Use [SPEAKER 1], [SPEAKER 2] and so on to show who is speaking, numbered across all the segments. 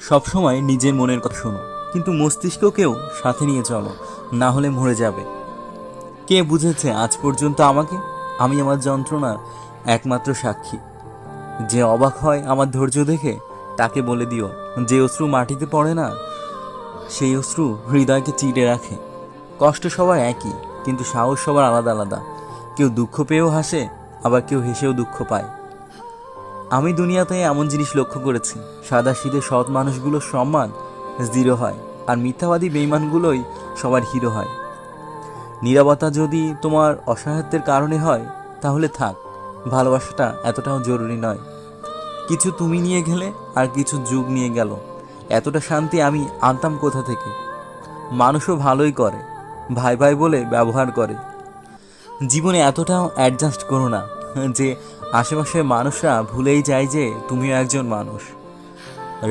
[SPEAKER 1] সবসময় নিজের মনের কথা শোনো, কিন্তু মস্তিষ্ককেও সাথে নিয়ে চলো, না হলে মরে যাবে। কে বুঝেছে আজ পর্যন্ত আমাকে? আমি আমার যন্ত্রণার একমাত্র সাক্ষী। যে অবাক হয় আমার ধৈর্য দেখে, তাকে বলে দিও, যে অশ্রু মাটিতে পড়ে না, সেই অশ্রু হৃদয়কে চিড়ে রাখে। কষ্ট সবার একই, কিন্তু সাহস সবার আলাদা আলাদা। কেউ দুঃখ পেয়েও হাসে, আবার কেউ হেসেও দুঃখ পায়। আমি দুনিয়াতে এমন জিনিস লক্ষ্য করেছি, সাদাসিধে সৎ মানুষগুলোর সম্মান জিরো হয়, আর মিথ্যাবাদী বেঈমানগুলোই সবার হিরো হয়। নীরবতা যদি তোমার অসহায়ত্বের কারণে হয়, তাহলে থাক। ভালোবাসাটা এতটাও জরুরি নয়। কিছু তুমি নিয়ে গেলে, আর কিছু যুগ নিয়ে গেল। এতটা শান্তি আমি আনতাম কোথা থেকে? মানুষও ভালোই করে, ভাই ভাই বলে ব্যবহার করে। জীবনে এতটাও অ্যাডজাস্ট করো না যে আশেপাশের মানুষরা ভুলেই যায় যে তুমিও একজন মানুষ।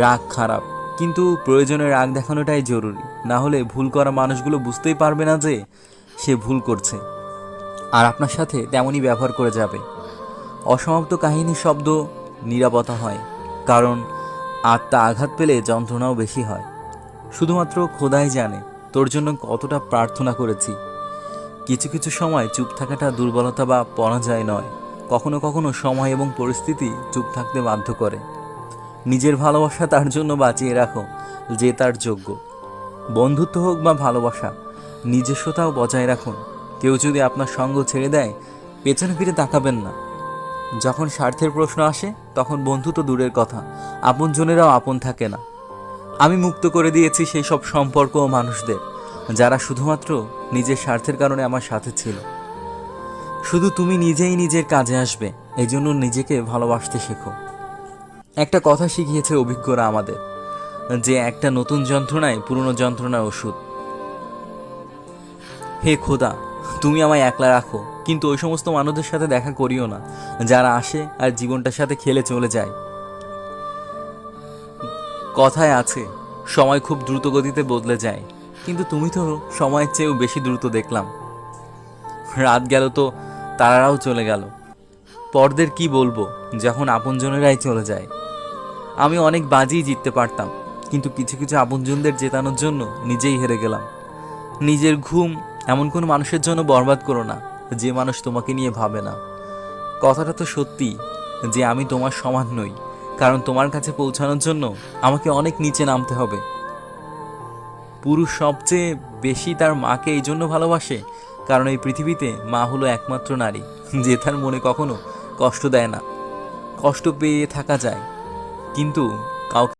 [SPEAKER 1] রাগ খারাপ, কিন্তু প্রয়োজনে রাগ দেখানোটাই জরুরি। না হলে ভুল করা মানুষগুলো বুঝতেই পারবে না যে সে ভুল করছে, আর আপনার সাথে তেমনই ব্যবহার করে যাবে। অসমাপ্ত কাহিনীর শব্দ নীরবতা হয়, কারণ আত্মা আঘাত পেলে যন্ত্রণাও বেশি হয়। শুধুমাত্র খোদাই জানে তোর জন্য কতটা প্রার্থনা করেছি। কিছু কিছু সময় চুপ থাকাটা দুর্বলতা বা পরাজয় নয়, কখনো কখনো সময় এবং পরিস্থিতি চুপ থাকতে বাধ্য করে। নিজের ভালোবাসা তার জন্য বাঁচিয়ে রাখো যে তার যোগ্য। বন্ধুত্ব হোক বা ভালোবাসা, নিজস্বতাও বজায় রাখুন। কেউ যদি আপনার সঙ্গ ছেড়ে দেয়, পেছনে ফিরে তাকাবেন না। যখন স্বার্থের প্রশ্ন আসে, তখন বন্ধু তো দূরের কথা, আপনজনেরাও আপন থাকে না। আমি মুক্ত করে দিয়েছি সেই সব সম্পর্ক ও মানুষদের, যারা শুধুমাত্র নিজের স্বার্থের কারণে আমার সাথে ছিল। শুধু তুমি নিজেই নিজের কাজে আসবে, এই জন্য নিজেকে ভালোবাসতে শেখো। একটা কথা শিখিয়েছে অভিজ্ঞরা আমাদের, যে একটা নতুন যন্ত্রণায় পুরনো যন্ত্রণার ওষুধ। হে খোদা, তুমি আমায় একলা রাখো, কিন্তু ওই সমস্ত মানুষদের সাথে দেখা করিও না যারা আসে আর জীবনটার সাথে খেলে চলে যায়। কথায় আছে, সময় খুব দ্রুত গতিতে বদলে যায়, কিন্তু তুমি তো সময়ের চেয়েও বেশি দ্রুত দেখলাম। রাত গেল তো তারারাও চলে গেল। পরদের কি বলবো যখন আপনজনেরাই চলে যায়। আমি অনেক বাজিই জিততে পারতাম, কিন্তু কিছু কিছু আপনজনদের জেতানোর জন্য নিজেই হেরে গেলাম। নিজের ঘুম এমন কোনো মানুষের জন্য বরবাদ করো না যে মানুষ তোমাকে নিয়ে ভাবে না। কথাটা তো সত্যি যে আমি তোমার সমান নই, কারণ তোমার কাছে পৌঁছানোর জন্য আমাকে অনেক নিচে নামতে হবে। পুরুষ সবচেয়ে বেশি তার মাকে এই জন্য ভালোবাসে, কারণ এই পৃথিবীতে মা হলো একমাত্র নারী যে তার মনে কখনো কষ্ট দেয় না। কষ্ট পেয়ে থাকা যায়, কিন্তু কাউকে